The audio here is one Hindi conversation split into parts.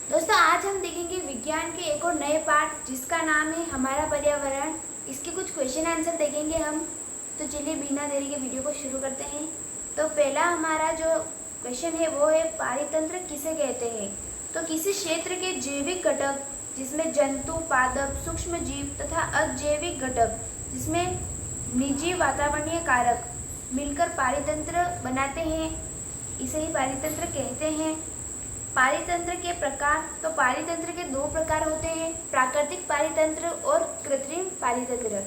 दोस्तों, आज हम देखेंगे विज्ञान के एक और नए पार्ट जिसका नाम है हमारा पर्यावरण। इसके कुछ क्वेश्चन आंसर देखेंगे हम। तो चलिए बिना देरी के वीडियो को शुरू करते हैं। तो पहला हमारा जो क्वेश्चन है वो है पारितंत्र किसे कहते हैं। तो किसी क्षेत्र के जैविक घटक जिसमें जंतु, पादप, सूक्ष्म जीव तथा अजैविक घटक जिसमें निर्जीव वातावरणीय कारक मिलकर पारितंत्र बनाते हैं, इसे ही पारितंत्र कहते हैं। पारितंत्र के प्रकार, तो पारितंत्र के दो प्रकार होते हैं, प्राकृतिक पारितंत्र और कृत्रिम पारितंत्र।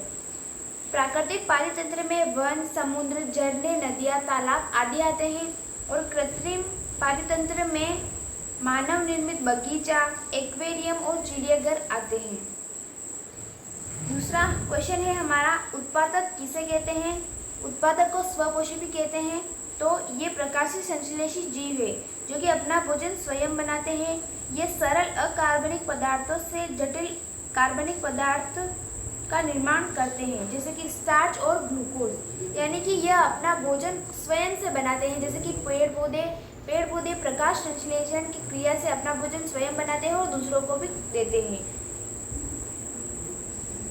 प्राकृतिक पारितंत्र में वन, समुद्र, झरने, नदियाँ, तालाब आदि आते हैं और कृत्रिम पारितंत्र में मानव निर्मित बगीचा, एक्वेरियम और चिड़ियाघर आते हैं। दूसरा क्वेश्चन है हमारा, उत्पादक किसे कहते हैं। उत्पादक को स्वपोषी भी कहते हैं। तो ये प्रकाशीय संश्लेषी जीव है जो कि अपना भोजन स्वयं बनाते हैं। ये सरल अकार्बनिक पदार्थों से जटिल कार्बनिक पदार्थ का निर्माण करते हैं, जैसे कि स्टार्च और ग्लूकोज। यानी कि यह अपना भोजन स्वयं से बनाते हैं, जैसे कि पेड़ पौधे प्रकाश संश्लेषण की क्रिया से अपना भोजन स्वयं बनाते हैं और दूसरों को भी देते हैं।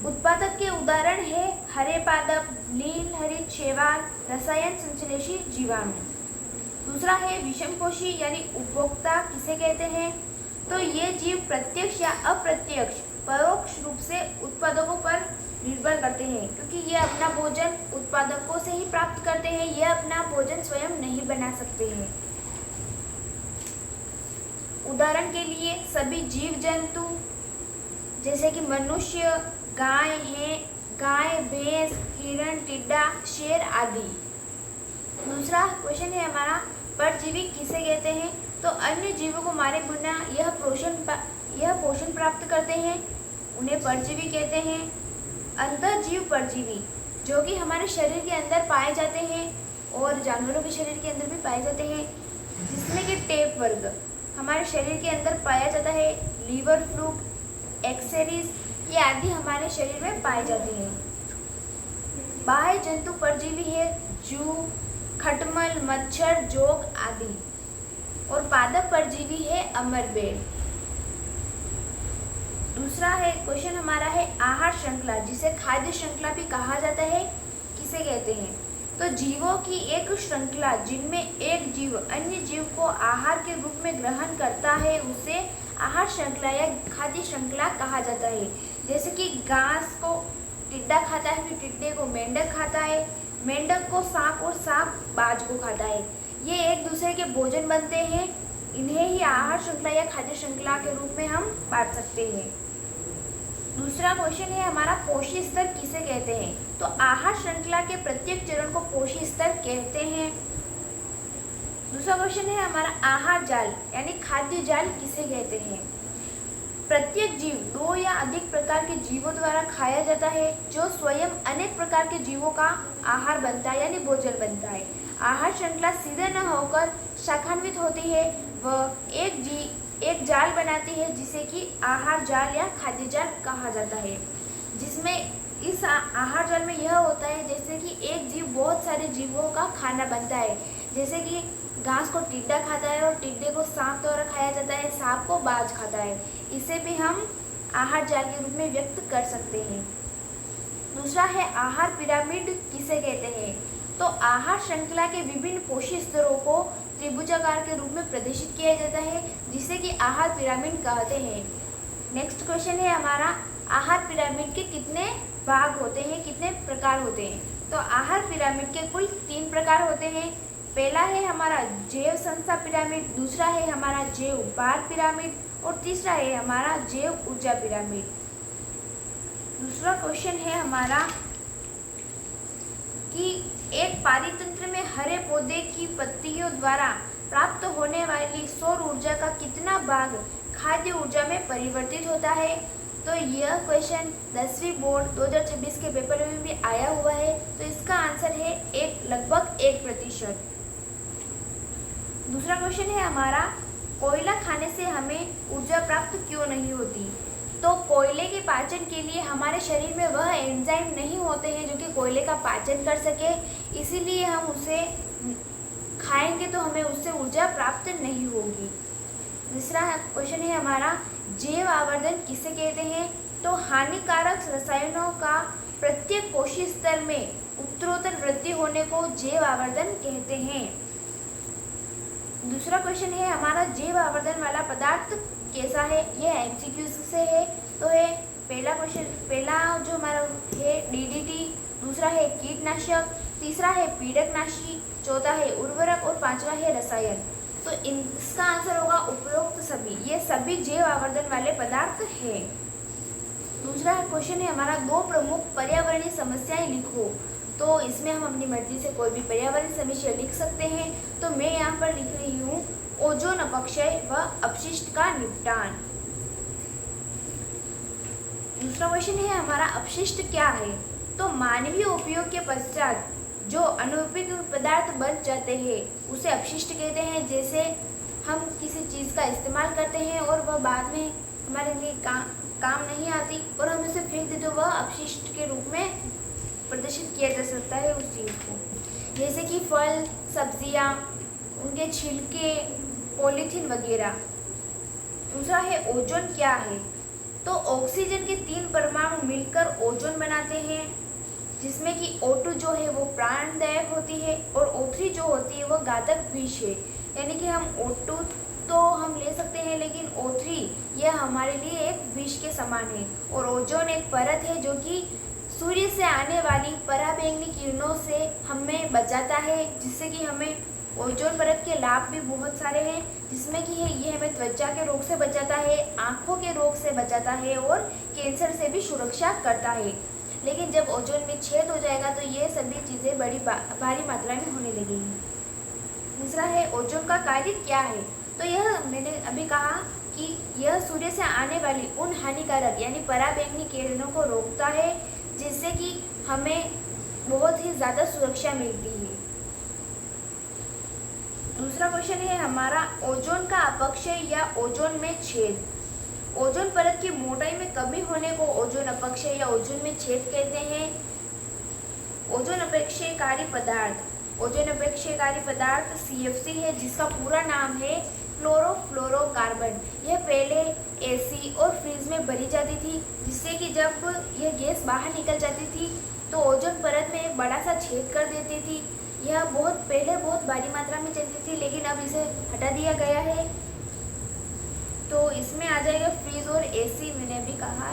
उत्पादक के उदाहरण है हरे पादप, नील हरित शैवाल, रसायन संश्लेषी जीवाणु। दूसरा है विषमपोषी यानी उपभोक्ता किसे कहते हैं। तो ये जीव प्रत्यक्ष या अप्रत्यक्ष परोक्ष रूप से उत्पादकों पर निर्भर करते हैं, क्योंकि ये अपना भोजन उत्पादकों से ही प्राप्त करते हैं। ये अपना भोजन स्वयं नहीं बना सकते हैं। उदाहरण के लिए सभी जीव जंतु जैसे कि मनुष्य, गाय, भैंस, हिरण, टिड्डा, शेर आदि। दूसरा क्वेश्चन है हमारा, परजीवी किसे कहते हैं। तो अन्य जीवों को मारे बिना यह पोषण प्राप्त करते हैं, उन्हें परजीवी कहते हैं। अंतःजीव परजीवी जो कि हमारे शरीर के अंदर पाए जाते हैं और जानवरों के शरीर के अंदर भी पाए जाते हैं, जिसमें कि टेप वर्ग हमारे शरीर के अंदर पाया जाता है। लीवर फ्लूक, एक्सेरीज ये आदि हमारे शरीर में पाए जाते हैं। बाह्य जंतु परजीवी है जू, खटमल, मच्छर, जोक आदि। और पादप परजीवी है अमरबेल। दूसरा है क्वेश्चन हमारा है आहार श्रृंखला जिसे खाद्य श्रृंखला भी कहा जाता है, किसे कहते हैं। तो जीवों की एक श्रृंखला जिनमें एक जीव अन्य जीव को आहार के रूप में ग्रहण करता है उसे आहार श्रृंखला या खाद्य श्रृंखला कहा जाता है। जैसे कि घास को टिड्डा खाता है, फिर टिड्डे को मेंढक खाता है, मेंढक को सांप और सांप बाज को खाता है। ये एक दूसरे के भोजन बनते हैं। इन्हें ही आहार श्रृंखला या खाद्य श्रृंखला के रूप में हम बांट सकते हैं। दूसरा क्वेश्चन है हमारा, पोषी स्तर किसे कहते हैं। तो आहार श्रृंखला के प्रत्येक चरण को पोषी स्तर कहते हैं। दूसरा क्वेश्चन है हमारा, आहार जाल यानी खाद्य जाल किसे कहते हैं। प्रत्येक जीव दो या अधिक प्रकार के जीवों द्वारा खाया जाता है जो स्वयं अनेक प्रकार के जीवों का आहार बनता है यानी भोजन बनता है। आहार श्रृंखला सीधे न होकर शाखान्वित होती है व एक जाल बनाती है जिसे कि आहार जाल या खाद्य जाल कहा जाता है। जिसमें इस आहार जाल में यह होता है जैसे कि एक जीव बहुत सारे जीवों का खाना बनता है। जैसे कि घास को टिड्डा खाता है और टिड्डे को सांप द्वारा खाया जाता है, सांप को बाज खाता है। इसे भी हम आहार जाल के रूप में व्यक्त कर सकते हैं। दूसरा है आहार पिरामिड किसे कहते हैं। तो आहार श्रृंखला के विभिन्न पोषी स्तरों को त्रिभुजाकार के रूप में प्रदर्शित किया जाता है जिसे कि आहार पिरामिड कहते हैं। नेक्स्ट क्वेश्चन है हमारा, आहार पिरामिड के कितने भाग होते हैं, कितने प्रकार होते हैं। तो आहार पिरामिड के कुल 3 प्रकार होते हैं। पहला है हमारा जैव संस्था पिरामिड, दूसरा है हमारा जैव भार पिरामिड और तीसरा है हमारा जैव ऊर्जा पिरामिड। दूसरा क्वेश्चन है हमारा कि एक पारितंत्र में हरे पौधे की पत्तियों द्वारा प्राप्त होने वाली सौर ऊर्जा का कितना भाग खाद्य ऊर्जा में परिवर्तित होता है। तो यह क्वेश्चन 10वीं बोर्ड 2026 के पेपर में भी आया हुआ है। तो इसका आंसर है लगभग 1%। दूसरा क्वेश्चन है हमारा, कोयला खाने से हमें ऊर्जा प्राप्त क्यों नहीं होती। तो कोयले के पाचन के लिए हमारे शरीर में वह एंजाइम नहीं होते हैं जो कि कोयले का पाचन कर सके, इसीलिए हम उसे खाएंगे तो हमें उससे ऊर्जा प्राप्त नहीं होगी। दूसरा क्वेश्चन है हमारा, जैव आवर्धन किसे कहते हैं? तो हानिकारक रसायनों का प्रत्येक कोशिकीय स्तर में उत्तरोत्तर वृद्धि होने को जैव आवर्धन कहते हैं। दूसरा क्वेश्चन है हमारा, जैव आवर्धन वाला पदार्थ कैसा है? यह एमसीक्यू से है। तो है पहला क्वेश्चन, पहला जो हमारा है डीडीटी, दूसरा है कीटनाशक, तीसरा है पीड़कनाशी, चौथा है उर्वरक और पांचवा है रसायन। तो इसका आंसर होगा उपरोक्त सभी। ये सभी जैव आवर्धन वाले पदार्थ हैं। दूसरा क्वेश्चन है हमारा, दो प्रमुख पर्यावरणीय समस्याएं लिखो। तो इसमें हम अपनी मर्जी से कोई भी पर्यावरणीय समस्या लिख सकते हैं। तो मैं यहाँ पर लिख रही हूँ ओजोन अपक्षय व अपशिष्ट का निपटान। दूसरा क्वेश्चन है हमारा, अपशिष्ट क्या है? तो मानवीय उपयोग के पश्चात जो अनुपयुक्त पदार्थ बच जाते हैं उसे अपशिष्ट कहते हैं। जैसे हम किसी चीज़ का इस्तेमाल करते हैं और वह बाद में हमारे लिए काम नहीं आती और हम उसे फेंक देते, तो वह अपशिष्ट के रूप में प्रदर्शित किया जा सकता है उस चीज़ को। जैसे कि फल, सब्जियां, उनके छिलके, पॉलीथीन वगैरह। दूसरा है ओजोन क्या है? तो ऑक्सीजन के 3 परमाणु मिलकर ओजोन बनाते हैं, जिसमें कि O2 जो है वो प्राणदायक होती है और O3 जो होती है वो घातक विष है। यानी कि हम O2 तो हम ले सकते हैं, लेकिन O3 यह हमारे लिए एक विष के समान है। और ओजोन एक परत है जो कि सूर्य से आने वाली पराबैंगनी किरणों से हमें बचाता है, जिससे कि हमें ओजोन परत के लाभ भी बहुत सारे हैं, जिसमें कि ये हमें त्वचा के रोग से बचाता है, आँखों के रोग से बचाता है और कैंसर से भी सुरक्षा करता है। लेकिन जब ओजोन में छेद हो जाएगा तो ये सभी चीज़ें बड़ी भारी मात्रा में होने लगेंगी। दूसरा है ओजोन का कार्य क्या है? तो यह मैंने अभी कहा कि यह सूर्य से आने वाली उन हानिकारक यानी पराबैंगनी किरणों को रोकता है, जिससे कि हमें बहुत ही ज़्यादा सुरक्षा मिलती है। दूसरा क्वेश्चन है हमारा, ओजोन का अपक्षय या ओजोन में छेद। ओजोन परत की मोटाई में कमी होने को ओजोन अपक्षय या ओजोन में छेद कहते हैं। ओजोन अपक्षयकारी पदार्थ, ओजोन अपक्षयकारी पदार्थ CFC है, जिसका पूरा नाम है क्लोरोफ्लोरोकार्बन। यह पहले AC और फ्रिज में भरी जाती थी, जिससे कि जब यह गैस बाहर निकल जाती थी तो ओजोन परत में एक बड़ा सा छेद कर देती थी। यह पहले बहुत भारी मात्रा में चलती थी, लेकिन अब इसे हटा दिया गया है। तो इसमें आ जाएगा फ्रिज और AC, मैंने अभी कहा।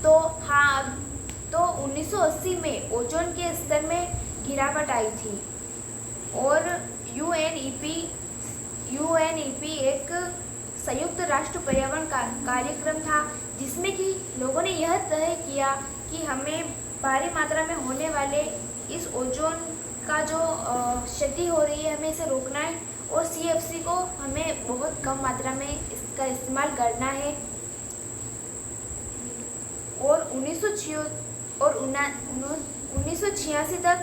तो हाँ, तो 1980 में ओजोन के स्तर में गिरावट आई थी और UNEP एक संयुक्त राष्ट्र पर्यावरण कार्यक्रम था, जिसमें कि लोगों ने यह तय किया कि हमें भारी मात्रा में होने वाले इस ओजोन का जो क्षति हो रही है हमें इसे रोकना है और CFC को हमें बहुत कम मात्रा में इसका इस्तेमाल करना है। और 1986 तक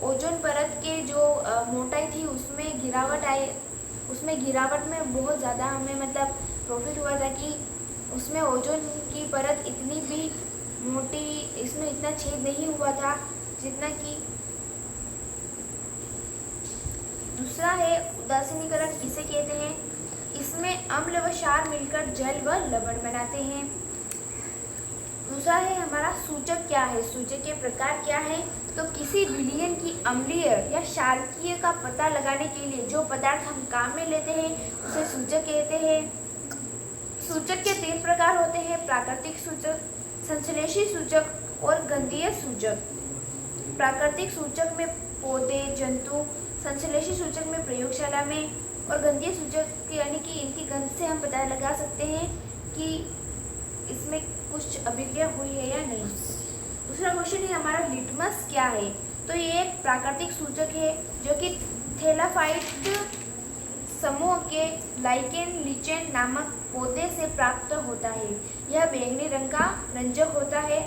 ओजोन परत के जो मोटाई थी उसमें गिरावट में बहुत ज़्यादा हमें मतलब प्रॉफिट हुआ था कि उसमें ओजोन की परत इतनी भी मोटी, इसमें इतना छेद नहीं हुआ था जितना कि। दूसरा है उदासीनीकरण किसे कहते हैं? इसमें अम्ल व क्षार मिलकर जल व लवण बनाते हैं। दूसरा है हमारा सूचक क्या है? सूचक के प्रकार क्या है? तो किसी विलयन की अम्लीय या क्षारकीय का पता लगाने के लिए जो पदार्थ हम काम में लेते हैं उसे सूचक कहते हैं। सूचक के 3 प्रकार होते हैं, प्राकृतिक सूचक, संश्लेषी सूचक और गंधीय सूचक। प्राकृतिक सूचक में पौधे, जंतु, संश्लेषी सूचक में प्रयोगशाला में और गंधीय सूचक यानी कि इनकी गंध से हम पता लगा सकते हैं कि इसमें कुछ अभिक्रिया हुई है या नहीं। दूसरा क्वेश्चन है हमारा, लिटमस क्या है? तो ये एक प्राकृतिक सूचक है जो कि थैलाफाइट समूह के लाइकेन लिचेन नामक पौधे से प्राप्त होता है। यह बैंगनी रंग का रंजक होता है।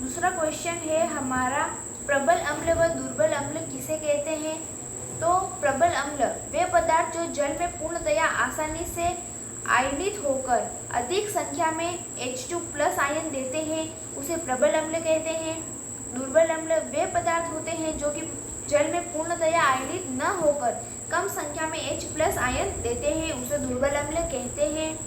दूसरा क्वेश्चन है हमारा, प्रबल अम्ल व दुर्बल अम्ल किसे कहते हैं? तो प्रबल अम्ल वे पदार्थ जो जल में पूर्णतया आसानी से आयनित होकर अधिक संख्या में H2+ आयन देते हैं, उसे प्रबल अम्ल कहते हैं। दुर्बल अम्ल वे पदार्थ होते हैं जो कि जल में पूर्णतया आयनित न होकर कम संख्या में H+ आयन देते हैं उसे दुर्बल अम्ल कहते हैं।